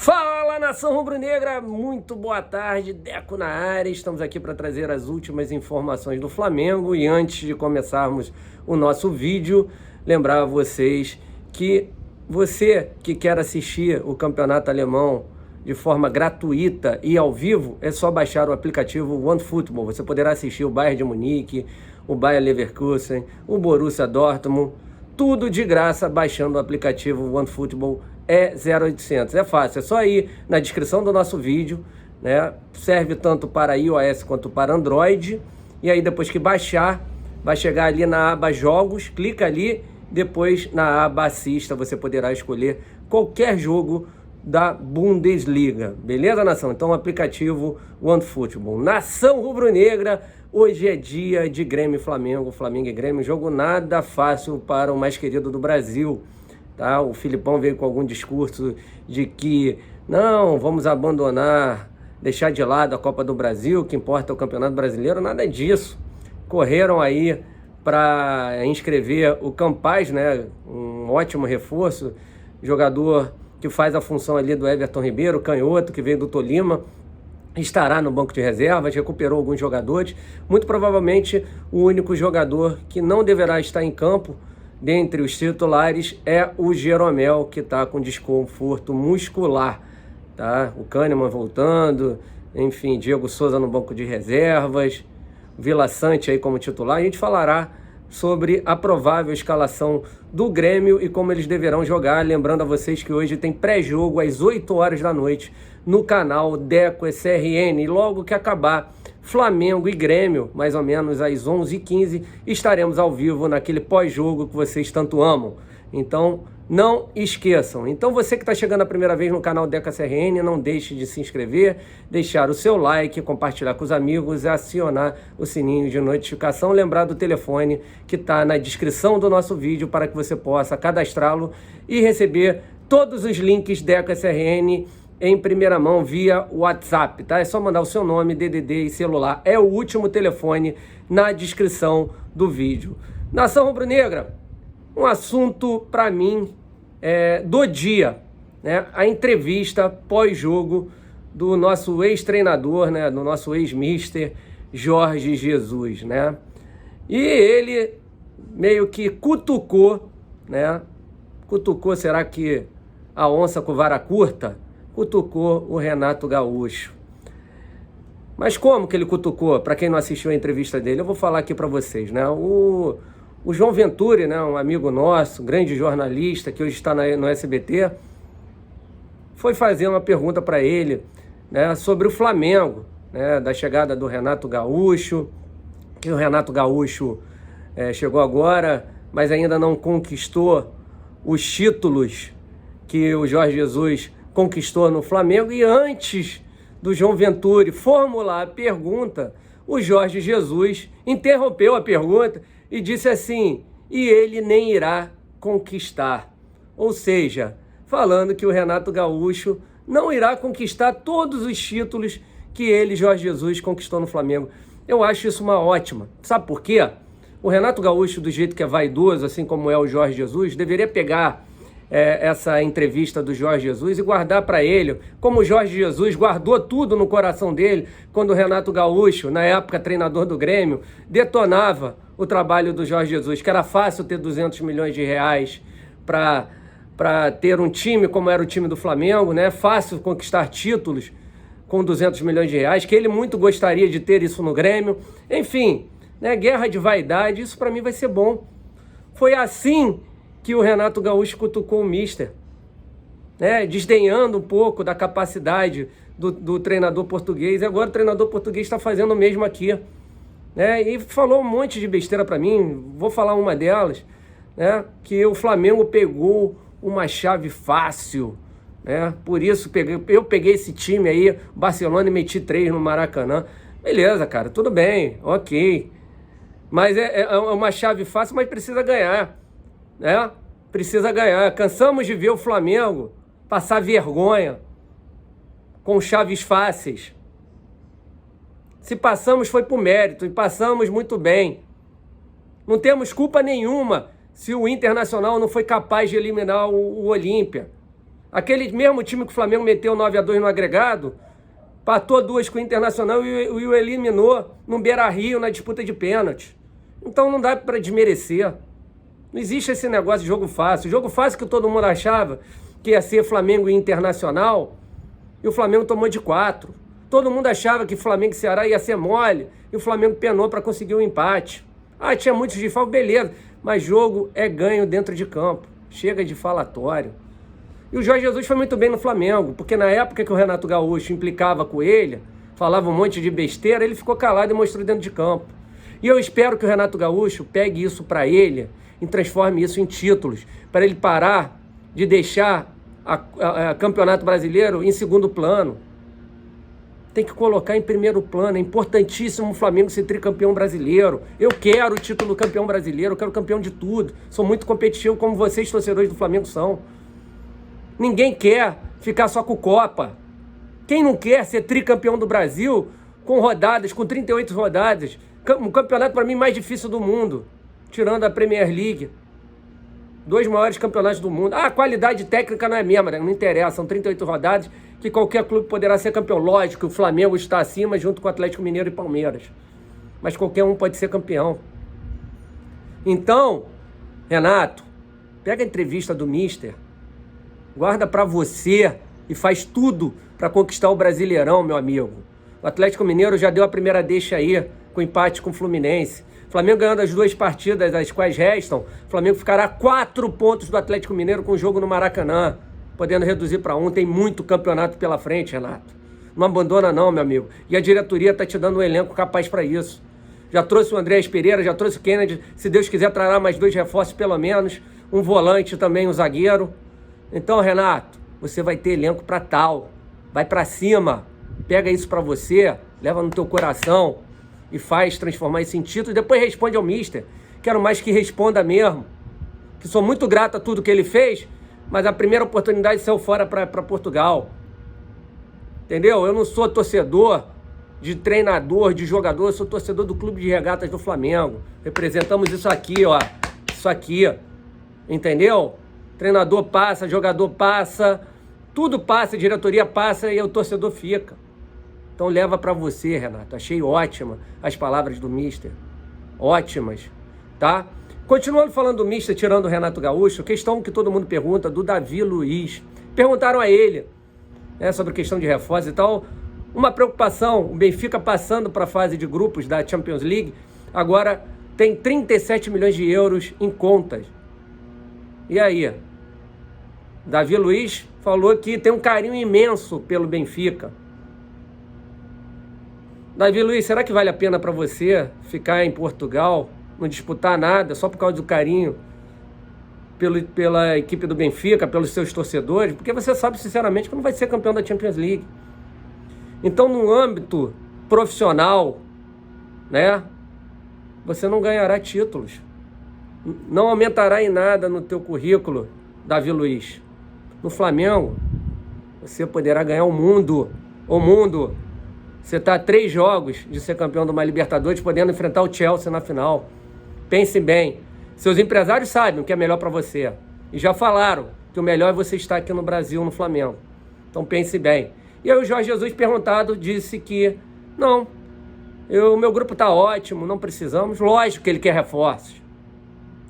Fala, nação rubro-negra, muito boa tarde, Deco na área. Estamos aqui para trazer as últimas informações do Flamengo e antes de começarmos o nosso vídeo, lembrar a vocês que você que quer assistir o campeonato alemão de forma gratuita e ao vivo, é só baixar o aplicativo OneFootball. Você poderá assistir o Bayern de Munique, o Bayer Leverkusen, o Borussia Dortmund, tudo de graça baixando o aplicativo OneFootball. É 0800, é fácil, é só ir na descrição do nosso vídeo, né? Serve tanto para iOS quanto para Android. E aí depois que baixar, vai chegar ali na aba Jogos, clica ali, depois na aba Assista, você poderá escolher qualquer jogo da Bundesliga, beleza, nação? Então o aplicativo OneFootball. Nação rubro-negra, hoje é dia de Grêmio e Flamengo, Flamengo e Grêmio, jogo nada fácil para o mais querido do Brasil. Tá? O Filipão veio com algum discurso de que não, vamos abandonar, deixar de lado a Copa do Brasil, o que importa é o Campeonato Brasileiro, nada disso. Correram aí para inscrever o Campaz, né? Um ótimo reforço, jogador que faz a função ali do Everton Ribeiro, canhoto, que veio do Tolima, estará no banco de reservas, recuperou alguns jogadores, muito provavelmente o único jogador que não deverá estar em campo dentre os titulares é o Jeromel, que está com desconforto muscular, tá? O Kahneman voltando, enfim, Diego Souza no banco de reservas, Vila Sante aí como titular. A gente falará sobre a provável escalação do Grêmio e como eles deverão jogar. Lembrando a vocês que hoje tem pré-jogo às 8 horas da noite no canal Deco SRN. E logo que acabar Flamengo e Grêmio, mais ou menos às 11h15, estaremos ao vivo naquele pós-jogo que vocês tanto amam. Então, não esqueçam. Então, você que está chegando a primeira vez no canal Deco SRN, não deixe de se inscrever, deixar o seu like, compartilhar com os amigos e acionar o sininho de notificação. Lembrar do telefone que está na descrição do nosso vídeo para que você possa cadastrá-lo e receber todos os links Deco SRN em primeira mão via WhatsApp, tá? É só mandar o seu nome, DDD e celular. É o último telefone na descrição do vídeo. Nação rubro-negra, um assunto para mim do dia, né? A entrevista pós-jogo do nosso ex-treinador, né? Do nosso ex-mister Jorge Jesus, né? E ele meio que cutucou, né? Cutucou, será que a onça com vara curta? Cutucou o Renato Gaúcho. Mas como que ele cutucou? Para quem não assistiu a entrevista dele, eu vou falar aqui para vocês, né? O João Venturi, né, um amigo nosso, grande jornalista, que hoje está no SBT, foi fazer uma pergunta para ele, né, sobre o Flamengo, né, da chegada do Renato Gaúcho, que o Renato Gaúcho chegou agora, mas ainda não conquistou os títulos que o Jorge Jesus conquistou no Flamengo. E antes do João Venturi formular a pergunta, o Jorge Jesus interrompeu a pergunta e disse assim: e ele nem irá conquistar. Ou seja, falando que o Renato Gaúcho não irá conquistar todos os títulos que ele, Jorge Jesus, conquistou no Flamengo. Eu acho isso uma ótima. Sabe por quê? O Renato Gaúcho, do jeito que é vaidoso, assim como é o Jorge Jesus, deveria pegar essa entrevista do Jorge Jesus e guardar para ele, como o Jorge Jesus guardou tudo no coração dele, quando o Renato Gaúcho, na época treinador do Grêmio, detonava o trabalho do Jorge Jesus, que era fácil ter 200 milhões de reais para ter um time como era o time do Flamengo, né? Fácil conquistar títulos com 200 milhões de reais, que ele muito gostaria de ter isso no Grêmio. Enfim, né? Guerra de vaidade, isso para mim vai ser bom. Foi assim que o Renato Gaúcho cutucou o mister, né? Desdenhando um pouco da capacidade do treinador português. E agora o treinador português está fazendo o mesmo aqui, né? E falou um monte de besteira para mim, vou falar uma delas, né? Que o Flamengo pegou uma chave fácil, né? Por isso eu peguei esse time aí, Barcelona, e meti 3 no Maracanã. Beleza, cara, tudo bem, ok. Mas é uma chave fácil, mas precisa ganhar, né? Precisa ganhar. Cansamos de ver o Flamengo passar vergonha com chaves fáceis. Se passamos foi por mérito e passamos muito bem. Não temos culpa nenhuma se o Internacional não foi capaz de eliminar o Olímpia. Aquele mesmo time que o Flamengo meteu 9-2 no agregado, patou 2 com o Internacional e o eliminou no Beira-Rio na disputa de pênalti. Então não dá para desmerecer. Não existe esse negócio de jogo fácil. Jogo fácil que todo mundo achava que ia ser Flamengo e Internacional, e o Flamengo tomou de 4. Todo mundo achava que Flamengo e Ceará ia ser mole, e o Flamengo penou para conseguir um empate. Ah, tinha muitos desfalques, beleza, mas jogo é ganho dentro de campo. Chega de falatório. E o Jorge Jesus foi muito bem no Flamengo, porque na época que o Renato Gaúcho implicava com ele, falava um monte de besteira, ele ficou calado e mostrou dentro de campo. E eu espero que o Renato Gaúcho pegue isso para ele e transforme isso em títulos, para ele parar de deixar a Campeonato Brasileiro em segundo plano. Tem que colocar em primeiro plano. É importantíssimo o Flamengo ser tricampeão brasileiro. Eu quero o título campeão brasileiro, eu quero campeão de tudo. Sou muito competitivo, como vocês, torcedores do Flamengo, são. Ninguém quer ficar só com Copa. Quem não quer ser tricampeão do Brasil com rodadas, com 38 rodadas? Um campeonato, para mim, mais difícil do mundo, tirando a Premier League. 2 maiores campeonatos do mundo. Ah, a qualidade técnica não é mesma, né? Não interessa. São 38 rodadas que qualquer clube poderá ser campeão. Lógico que o Flamengo está acima junto com o Atlético Mineiro e Palmeiras. Mas qualquer um pode ser campeão. Então, Renato, pega a entrevista do Mister, guarda para você e faz tudo para conquistar o Brasileirão, meu amigo. O Atlético Mineiro já deu a primeira deixa aí, com empate com o Fluminense. Flamengo ganhando as 2 partidas, as quais restam, o Flamengo ficará a 4 pontos do Atlético Mineiro com o jogo no Maracanã, podendo reduzir para 1. Tem muito campeonato pela frente, Renato. Não abandona não, meu amigo. E a diretoria está te dando um elenco capaz para isso. Já trouxe o Andrés Pereira, já trouxe o Kennedy. Se Deus quiser, trará mais 2 reforços pelo menos. Um volante também, um zagueiro. Então, Renato, você vai ter elenco para tal. Vai para cima. Pega isso para você, leva no teu coração e faz transformar isso em título. E depois responde ao Mister. Quero mais que responda mesmo. Que sou muito grato a tudo que ele fez, mas a primeira oportunidade saiu fora para Portugal. Entendeu? Eu não sou torcedor de treinador, de jogador, eu sou torcedor do Clube de Regatas do Flamengo. Representamos isso aqui, ó. Isso aqui. Entendeu? Treinador passa, jogador passa, tudo passa, diretoria passa e o torcedor fica. Então leva para você, Renato. Achei ótima as palavras do Mister. Ótimas, tá? Continuando falando do Mister, tirando o Renato Gaúcho, questão que todo mundo pergunta, do Davi Luiz. Perguntaram a ele, né, sobre a questão de reforço e tal. Uma preocupação, o Benfica passando para a fase de grupos da Champions League, agora tem 37 milhões de euros em contas. E aí? Davi Luiz falou que tem um carinho imenso pelo Benfica. Davi Luiz, será que vale a pena para você ficar em Portugal, não disputar nada, só por causa do carinho pela equipe do Benfica, pelos seus torcedores? Porque você sabe, sinceramente, que não vai ser campeão da Champions League. Então, no âmbito profissional, né, você não ganhará títulos. Não aumentará em nada no teu currículo, Davi Luiz. No Flamengo, você poderá ganhar o mundo. O mundo. Você está a 3 jogos de ser campeão de uma Libertadores, podendo enfrentar o Chelsea na final. Pense bem. Seus empresários sabem o que é melhor para você. E já falaram que o melhor é você estar aqui no Brasil, no Flamengo. Então pense bem. E aí o Jorge Jesus, perguntado, disse que não, o meu grupo está ótimo, não precisamos. Lógico que ele quer reforços.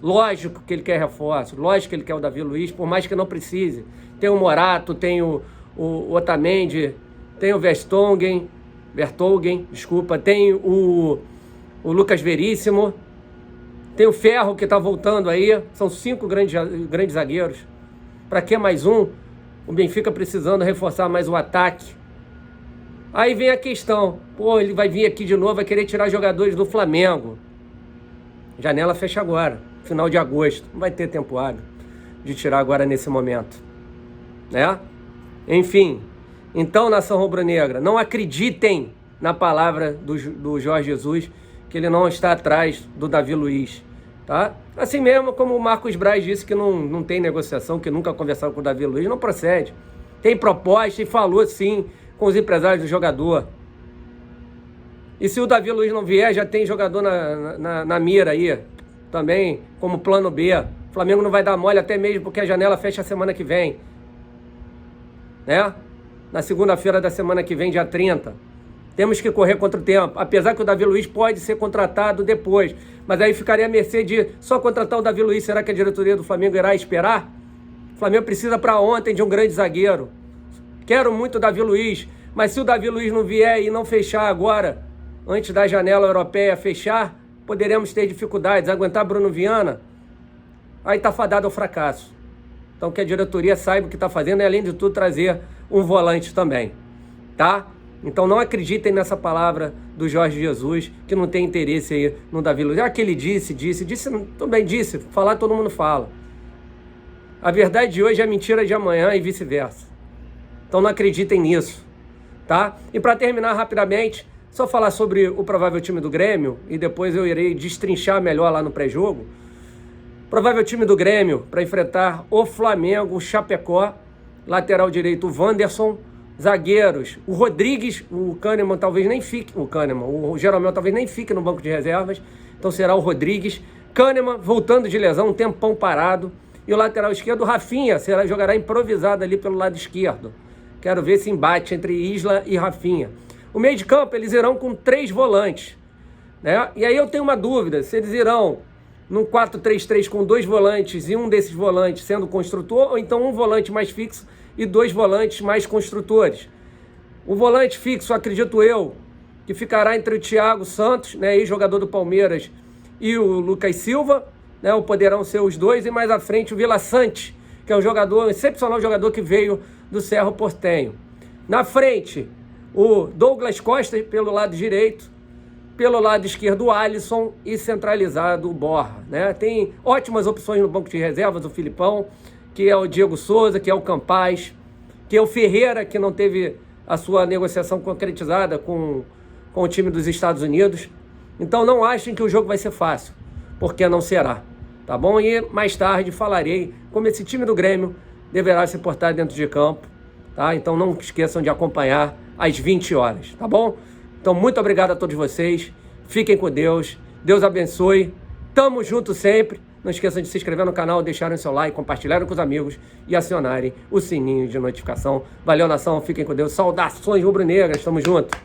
Lógico que ele quer reforços. Lógico que ele quer o Davi Luiz, por mais que não precise. Tem o Morato, tem o Otamendi, tem o Vertonghen, tem o Lucas Veríssimo, tem o Ferro que está voltando aí. São 5 grandes zagueiros. Para que mais um? O Benfica precisando reforçar mais o ataque. Aí vem a questão, ele vai vir aqui de novo, vai querer tirar jogadores do Flamengo. Janela fecha agora, final de agosto. Não vai ter tempo hábil de tirar agora nesse momento, né? Enfim, então, nação rubro-negra, não acreditem na palavra do Jorge Jesus, que ele não está atrás do Davi Luiz, tá? Assim mesmo como o Marcos Braz disse que não tem negociação, que nunca conversaram com o Davi Luiz, não procede. Tem proposta e falou sim com os empresários do jogador. E se o Davi Luiz não vier, já tem jogador na mira aí, também como plano B. O Flamengo não vai dar mole até mesmo porque a janela fecha a semana que vem. né? Na segunda-feira da semana que vem, dia 30. Temos que correr contra o tempo, apesar que o Davi Luiz pode ser contratado depois, mas aí ficaria à mercê de só contratar o Davi Luiz. Será que a diretoria do Flamengo irá esperar? O Flamengo precisa para ontem de um grande zagueiro. Quero muito o Davi Luiz, mas se o Davi Luiz não vier e não fechar agora, antes da janela europeia fechar, poderemos ter dificuldades. Aguentar Bruno Viana, aí está fadado ao fracasso. Então que a diretoria saiba o que está fazendo e, além de tudo, trazer um volante também, tá? Então não acreditem nessa palavra do Jorge Jesus, que não tem interesse aí no Davi Luiz. Que ele disse, tudo bem, disse, falar todo mundo fala. A verdade de hoje é a mentira de amanhã e vice-versa. Então não acreditem nisso, tá? E para terminar rapidamente, só falar sobre o provável time do Grêmio, e depois eu irei destrinchar melhor lá no pré-jogo. Provável time do Grêmio para enfrentar o Flamengo, o Chapecó, lateral direito o Wanderson, zagueiros, o Rodrigues, o Kahneman talvez nem fique, o Jeromel talvez nem fique no banco de reservas, então será o Rodrigues, Kahneman voltando de lesão, um tempão parado, e o lateral esquerdo, o Rafinha, jogará improvisado ali pelo lado esquerdo. Quero ver esse embate entre Isla e Rafinha. O meio de campo, eles irão com 3 volantes, né? E aí eu tenho uma dúvida, se eles irão num 4-3-3 com 2 volantes e um desses volantes sendo construtor, ou então um volante mais fixo e 2 volantes mais construtores. O volante fixo, acredito eu, que ficará entre o Thiago Santos, né, ex-jogador do Palmeiras, e o Lucas Silva, né, ou poderão ser os dois, e mais à frente o Vila Sante, que é um excepcional jogador que veio do Cerro Porteño. Na frente, o Douglas Costa pelo lado direito, pelo lado esquerdo o Alisson e centralizado o Borja, né? Tem ótimas opções no banco de reservas, o Filipão, que é o Diego Souza, que é o Campaz, que é o Ferreira, que não teve a sua negociação concretizada com o time dos Estados Unidos. Então não achem que o jogo vai ser fácil, porque não será, tá bom? E mais tarde falarei como esse time do Grêmio deverá se portar dentro de campo, tá? Então não esqueçam de acompanhar às 20 horas, tá bom? Então muito obrigado a todos vocês, fiquem com Deus, Deus abençoe, tamo junto sempre. Não esqueçam de se inscrever no canal, deixarem seu like, compartilharem com os amigos e acionarem o sininho de notificação. Valeu, nação, fiquem com Deus. Saudações rubro-negras, tamo junto.